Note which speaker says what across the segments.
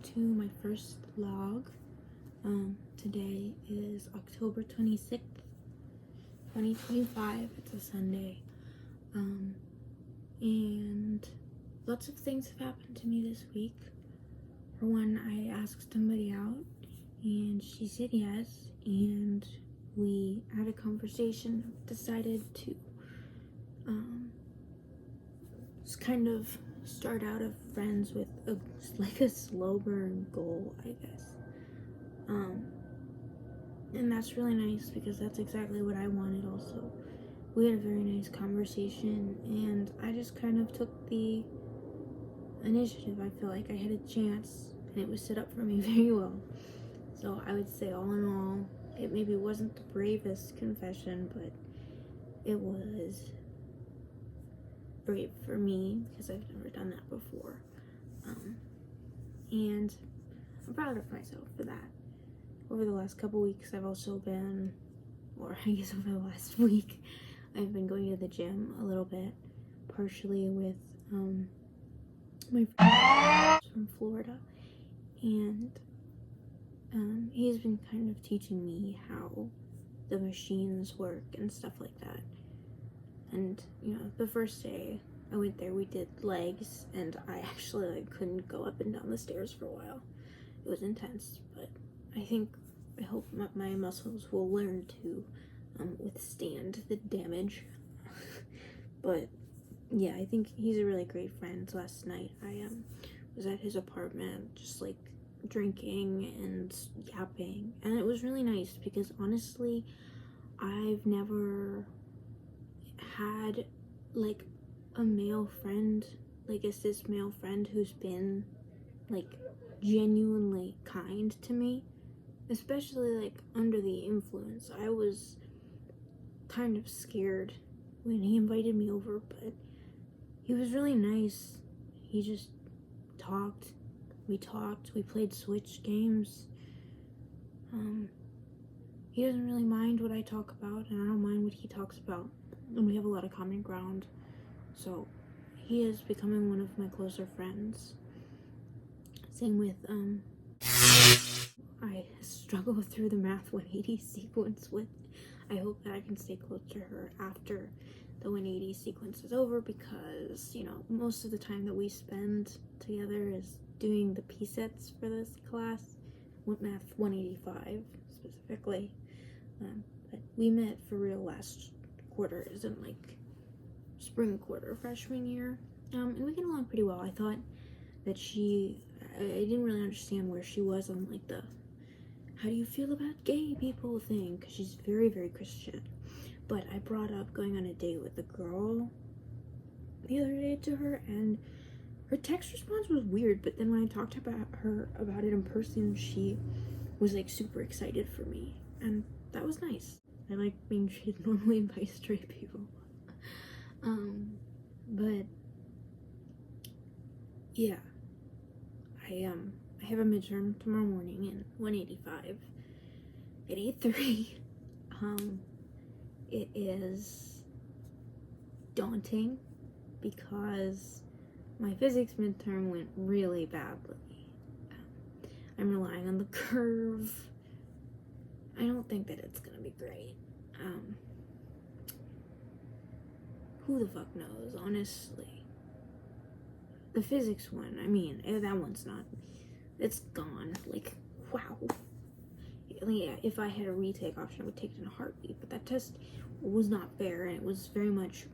Speaker 1: to my first vlog. Today is October 26th, 2025. It's a Sunday. And lots of things have happened to me this week. For one, I asked somebody out and she said yes, and we had a conversation, decided to just kind of start out as friends with a slow burn goal, I guess. And that's really nice because that's exactly what I wanted also. We had a very nice conversation and I just kind of took the initiative. I feel like I had a chance and it was set up for me very well. So I would say all in all, it maybe wasn't the bravest confession, but it was brave for me because I've never done that before. And I'm proud of myself for that. Over the last couple weeks, I've also been, or I guess over the last week, I've been going to the gym a little bit, partially with my friend from Florida, and he's been kind of teaching me how the machines work and stuff like that. And the first day I went there, we did legs, and I actually couldn't go up and down the stairs for a while. It was intense, but I hope my muscles will learn to withstand the damage. But yeah, I think he's a really great friend. Last night I was at his apartment, just like drinking and yapping, and it was really nice because honestly, I've never had like a male friend, like a cis male friend who's been like genuinely kind to me, especially like under the influence. I was kind of scared when he invited me over, but he was really nice. He just talked, we played Switch games. He doesn't really mind what I talk about, and I don't mind what he talks about, and we have a lot of common ground. So he is becoming one of my closer friends. Same with I struggle through the math 180 sequence with. I hope that I can stay close to her after the 180 sequence is over, because most of the time that we spend together is doing the P sets for this class, math 185 specifically. But we met for real last quarter, isn't like spring quarter freshman year, and we get along pretty well. I thought that I didn't really understand where she was on like the how do you feel about gay people thing, because she's very, very Christian. But I brought up going on a date with a girl the other day to her, and her text response was weird, but then when I talked about it in person, she was like super excited for me, and that was nice. I like being treated normally by straight people. But yeah, I have a midterm tomorrow morning in 185 at 8:30. It is daunting because my physics midterm went really badly. I'm relying on the curve. I don't think that it's gonna be great. Who the fuck knows, honestly. The physics one, that one's not, it's gone. Like, wow. Yeah, if I had a retake option, I would take it in a heartbeat, but that test was not fair, and it was very much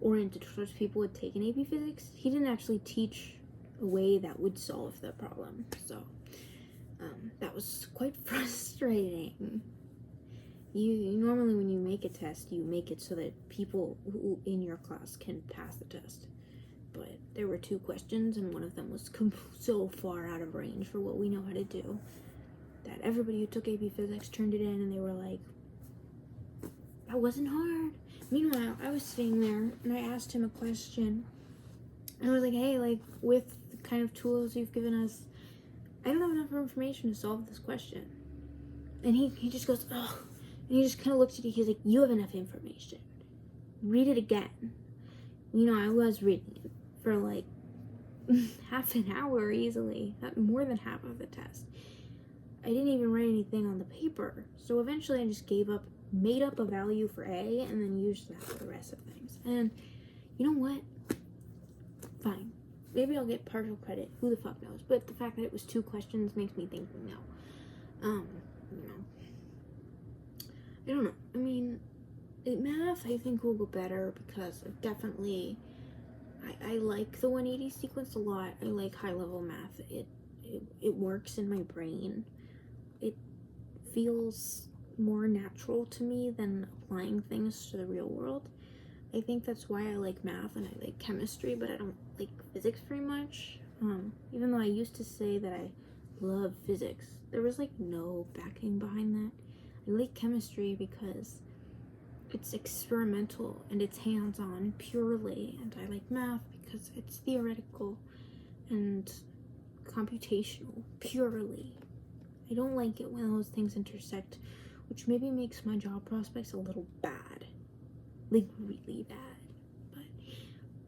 Speaker 1: oriented towards people who had taken AP Physics. He didn't actually teach a way that would solve the problem, so that was quite frustrating. You normally, when you make a test, you make it so that people who in your class can pass the test. But there were 2 questions, and one of them was so far out of range for what we know how to do that everybody who took AP Physics turned it in, and they were like, that wasn't hard. Meanwhile, I was sitting there, and I asked him a question, and I was like, hey, like, with the kind of tools you've given us, I don't have enough information to solve this question. And he just goes, oh, and he just kind of looks at you, he's like, you have enough information. Read it again. I was reading it for like half an hour easily, more than half of the test. I didn't even write anything on the paper. So eventually I just gave up, made up a value for A, and then used that for the rest of things. And you know what? Fine. Maybe I'll get partial credit. Who the fuck knows? But the fact that it was 2 questions makes me think no. You know. I don't know. I mean, math I think will go better because I've definitely, I like the 180 sequence a lot. I like high level math. It works in my brain. It feels more natural to me than applying things to the real world. I think that's why I like math and I like chemistry, but I don't like physics very much. Even though I used to say that I love physics, there was like no backing behind that. I like chemistry because it's experimental and it's hands-on purely, and I like math because it's theoretical and computational purely. I don't like it when those things intersect, which maybe makes my job prospects a little bad. Like really bad. But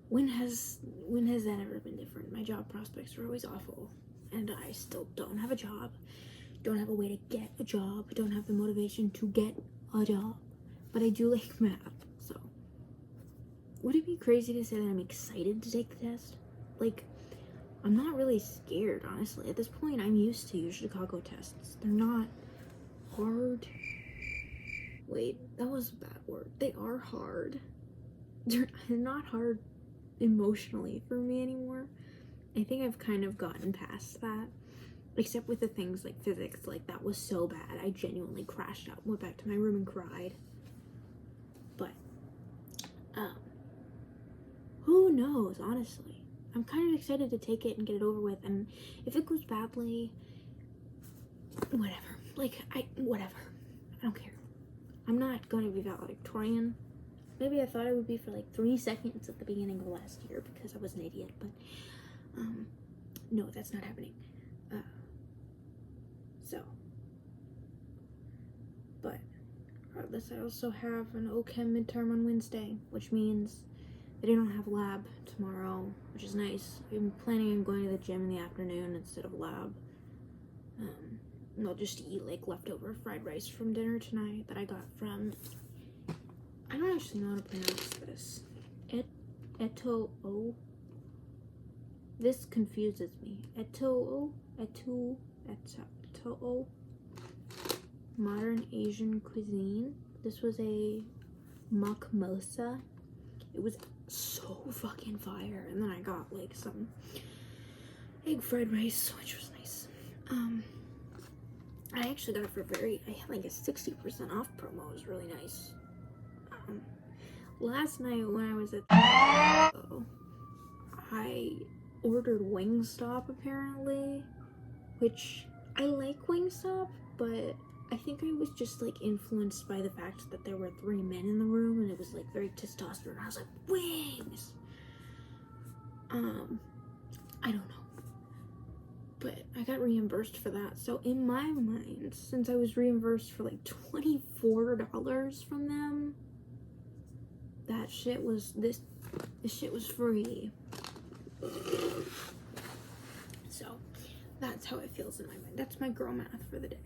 Speaker 1: when has that ever been different? My job prospects are always awful, and I still don't have a job, don't have a way to get a job, don't have the motivation to get a job, but I do like math. So would it be crazy to say that I'm excited to take the test? Like, I'm not really scared, honestly. At this point, I'm used to your Chicago tests. They're not hard. Wait, that was a bad word. They are hard. They're not hard emotionally for me anymore. I think I've kind of gotten past that. Except with the things like physics. Like, that was so bad. I genuinely crashed out, went back to my room and cried. But, who knows, honestly. I'm kind of excited to take it and get it over with. And if it goes badly, whatever. Like, whatever. I don't care. I'm not going to be valedictorian. Maybe I thought I would be for like 3 seconds at the beginning of last year because I was an idiot, but no, that's not happening. But regardless, I also have an OChem midterm on Wednesday, which means that I don't have lab tomorrow, which is nice. I'm planning on going to the gym in the afternoon instead of lab. And I'll just eat like leftover fried rice from dinner tonight that I got from, I don't actually know how to pronounce this. Eto-o? This confuses me. Eto-o? Eto-o? Modern Asian cuisine. This was a makmosa. It was so fucking fire. And then I got like some egg fried rice, which was nice. I actually got it for I had like a 60% off promo. It was really nice. Last night when I was at I ordered Wingstop apparently, which I like Wingstop, but I think I was just like influenced by the fact that there were 3 men in the room and it was like very testosterone. I was like, wings! I don't know. But I got reimbursed for that. So in my mind, since I was reimbursed for like $24 from them, that shit was, this shit was free. So that's how it feels in my mind. That's my girl math for the day.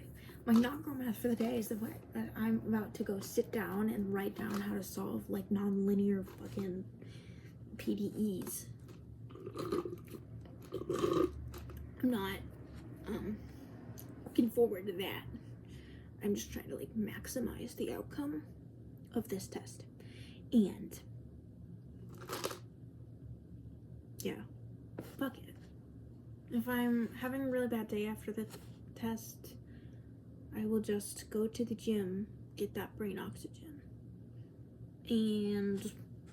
Speaker 1: My not girl math for the day is the fact that I'm about to go sit down and write down how to solve like non-linear fucking PDEs. I'm not looking forward to that. I'm just trying to like maximize the outcome of this test. And yeah, fuck it. If I'm having a really bad day after the test, I will just go to the gym, get that brain oxygen and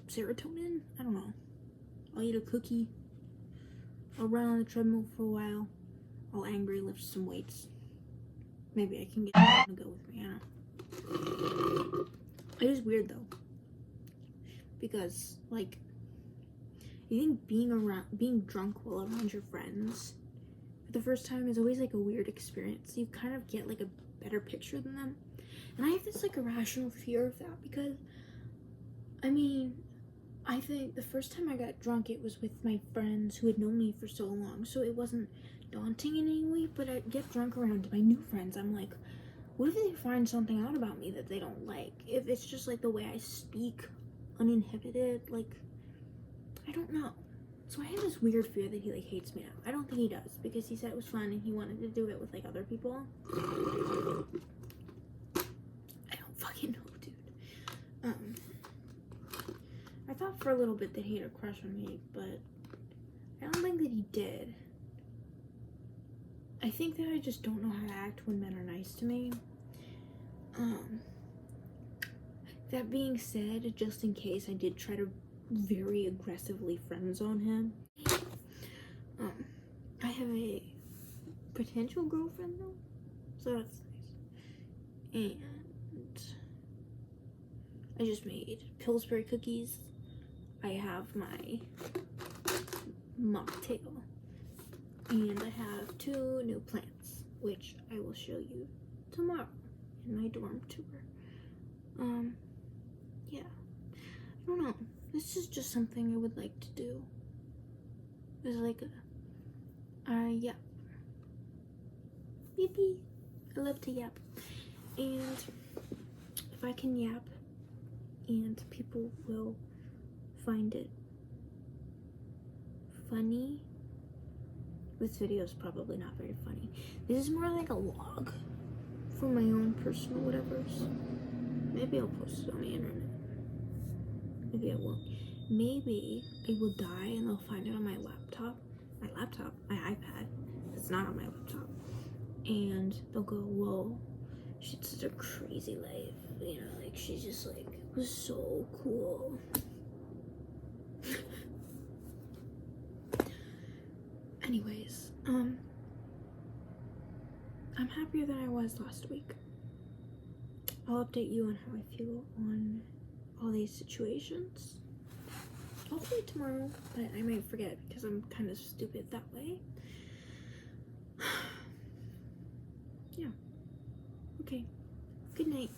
Speaker 1: serotonin. I don't know. I'll eat a cookie. I'll run on the treadmill for a while. I'll angry lift some weights. Maybe I can get to go with me. I don't know. It is weird though, because like, you think being drunk while around your friends for the first time is always like a weird experience. You kind of get like a better picture than them, and I have this like irrational fear of that because, I mean, I think the first time I got drunk, it was with my friends who had known me for so long, so it wasn't daunting in any way, but I get drunk around my new friends. I'm like, what if they find something out about me that they don't like? If it's just like the way I speak, uninhibited, like, I don't know. So I have this weird fear that he like hates me now. I don't think he does, because he said it was fun and he wanted to do it with like other people. I don't fucking know, dude. I thought for a little bit that he had a crush on me, but I don't think that he did. I think that I just don't know how to act when men are nice to me. That being said, just in case I did try to very aggressively friend zone him, I have a potential girlfriend though, so that's nice. And I just made Pillsbury cookies. I have my mocktail, and I have 2 new plants, which I will show you tomorrow in my dorm tour. Yeah, I don't know. This is just something I would like to do. It's like yap. Yippee. I love to yap. And if I can yap and people will find it funny, this video is probably not very funny. This is more like a log for my own personal whatevers. Maybe I'll post it on the internet. Maybe I won't. Maybe I will die and they'll find it on my laptop. My iPad. It's not on my laptop. And they'll go, whoa, she had such a crazy life. You know, like she just like was so cool. Anyways, I'm happier than I was last week. I'll update you on how I feel on all these situations. Hopefully tomorrow, but I might forget because I'm kind of stupid that way. Yeah. Okay. Good night.